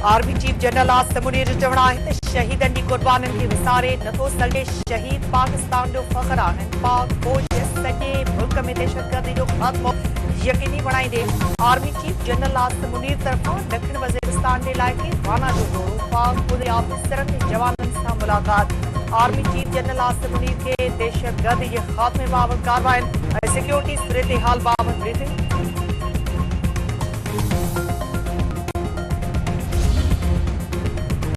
Army chief general Asim Munir जो चवण आहे त शहीदनि जी क़ुर्बानीनि खे विसारे नथो सघे। शहीद पाकिस्तान जो फ़ख्र आहिनि। पाक फ़ौज सॼे मुल्क में दहशतगर्दी जो ख़ात्मो यकीनी बणाईंदे army chief general Asim Munir तरफ़ां ॾखिण वज़ीरिस्तान जे इलाइक़े वाना जो दौरो। पाक फ़ौज ऑफिसरनि ऐं जवाननि सां मुलाक़ात। Army chief general Asim Munir खे दहशतगर्दी जे ख़ात्मे बाबति कार्रवाइनि ऐं सिक्योरिटी सूरत हाल बाबति ब्रीफिंग।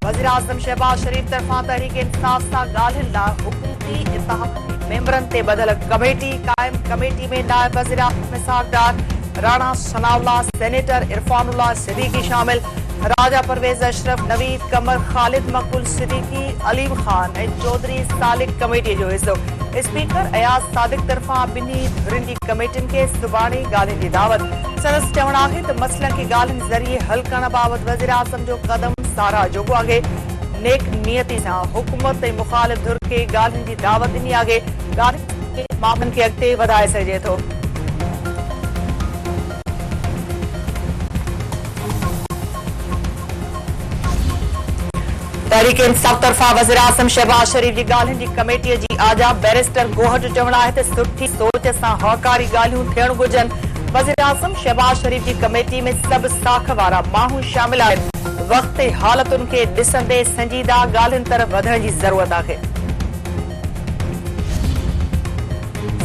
वज़ीर आज़म शहबाज शरीफ तरफ़ां तहरीक इंसाफ़ सां ॻाल्हियुनि लाइ हुकूमती इत्तेहादी मेंबरनि ते ॿधल कमेटी क़ाइम। कमेटी में नायब वज़ीर आज़म इसहाक़ राणा सनाउल्लाह, सेनेटर इरफानुल्लाह सिद्दीकी शामिल। राजा परवेज़ अशरफ, नवीद कमर, ख़ालिद मक़बूल सिद्दीकी, अलीम ख़ान ऐं चौधरी सालिक कमेटी जो हिस्सो। स्पीकर अयाज़ सादिक तरफ़ां ॿिन्ही धुरियुनि जी कमेटियुनि खे सुभाणे ॻाल्हियुनि जी दावत। संदसि चवणु आहे त मसइलनि खे ॻाल्हियुनि ज़रिए हल करण बाबति वज़ीर आज़म जो क़दम सारा जोॻो आहे। नेक नियती सां हुकूमत ऐं मुख़ालिफ़ धुर खे ॻाल्हियुनि जी दावत ॾिनी आहे। ॻाल्हियुनि जे मामलनि खे अॻिते वधाए सघिजे थो। तहरीक इंसाफ़ तरफ़ां वज़ीर आज़म शहबाज शरीफ जी ॻाल्हियुनि जी कमेटीअ जी आजा बैरिस्टर गोह जो चवणु आहे त सुठी सोच सां हक़ारी ॻाल्हियूं थियणु घुरिजनि। वज़ीर आज़म शहबाज शरीफ जी कमेटी में सभु साख वारा माण्हू शामिल आहिनि। वक़्त ऐं हालतुनि खे ॾिसंदे संजीदा ॻाल्हियुनि तरफ़ वधण जी ज़रूरत आहे।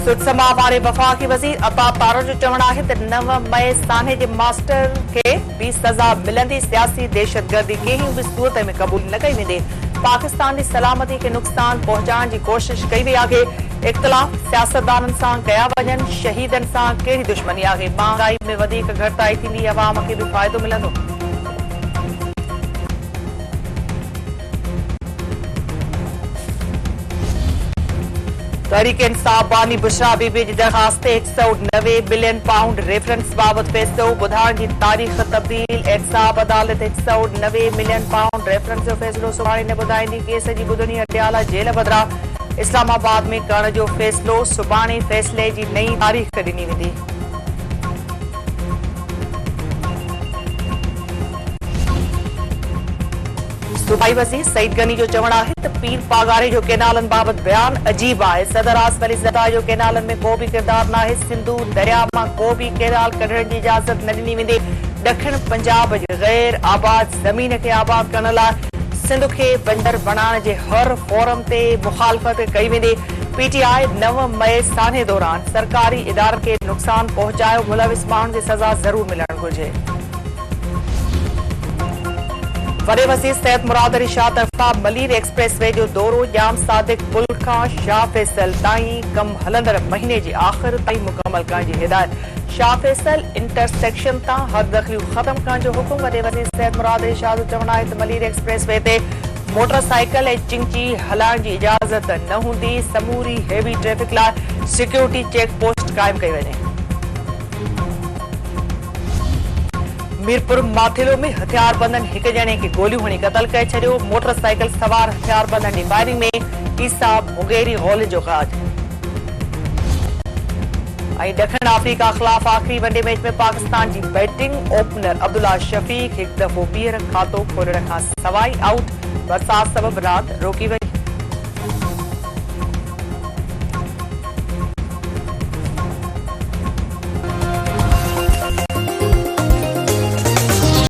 सुठसमा वारे वफ़ाक़ी वज़ीर अता तारो जो चवणु आहे त 9 मई सान्हे जे मास्टर खे भी सज़ा मिलंदी। सियासी दहशतगर्दी कंहिं बि सूरत में क़बूल न कई वेंदी। पाकिस्तान जी सलामती खे नुक़सान पहुचाइण जी कोशिश कई वई आहे। इख़्तिलाफ़ सियासतदाननि सां कया वञनि। शहीदनि सां कहिड़ी दुश्मनी आहे। महांगाई में वधीक घटिताई थींदी, अवाम खे बि फ़ाइदो मिलंदो। तहरीक इंसाफ़ बानी बुशरा बीबी जी दरख़्वास्त ते 190 बिलियन पाउंड रेफरेंस बाबति फ़ैसिलो ॿुधाइण जी तारीख़ तब्दील। इंसाफ़ अदालत 190 मिलियन पाउंड रेफरेंस जो फ़ैसिलो सुभाणे न ॿुधाईंदी। केस जी ॿुधणी अटियाला जेल बदिरां इस्लामाबाद में करण जो फ़ैसिलो। सुभाणे फ़ैसिले जी नई तारीख़ ॾिनी वेंदी। सूबाई वज़ीर सईद गनी जो चवणु आहे त पीर पागारे जो कैनालनि बाबति बयान अजीब आहे। सदर आसिफ अली ज़रदारी जो कैनालनि में को बि किरदार न आहे। सिंधु दरिया मां को बि कैनाल कढण जी इजाज़त न ॾिनी वेंदी। ॾखिण पंजाब जे गैर आबाद ज़मीन खे आबाद करण लाइ सिंध खे बंजर बणाइण जे हर फोरम ते मुखालफ़त कई वेंदी। पीटीआई 9 मई सान्हे दौरान सरकारी इदारनि खे नुक़सान पहुचायो। मुलविस माण्हुनि खे सज़ा ज़रूर मिलणु घुरिजे। वॾे वज़ीर सैयद मुराद अली शाह तरफ़ां मलीर एक्सप्रेस वे जो दौरो। जाम सादिक पुल खां शाह फैसल ताईं कम हलंदड़ महीने जे आख़िर ताईं मुकमल करण जी हिदायत। शाह फैसल इंटरसेक्शन तां हद दख़लियूं ख़त्म करण जो हुकुम। वॾे वज़ीर सैयद मुराद अली शाह जो चवणु आहे त मलीर एक्सप्रेस वे ते मोटरसाइकिल ऐं चिंची हलाइण जी इजाज़त न हूंदी। समूरी हेवी ट्रैफ़िक लाइ सिक्योरिटी चेक पोस्ट क़ाइमु कई वञे। मीरपुर माथिलो में हथियारबंदनि हिक ॼणे खे गोलियूं हणी क़तल करे छॾियो। मोटरसाइकिल सवार हथियारबंदनि जी फायरिंग में ईसा मुगेरी हॉल जो ख़ात्मो। ऐं ॾखिण अफ्रीका ख़िलाफ़ आख़िरी वनडे मैच में पाकिस्तान जी बैटिंग ओपनर अब्दुल्ला शफ़ीक हिकु दफ़ो ॿीहर खातो खोलण खां सवाइ आउट। बरसात सबबि राति रोकी वई।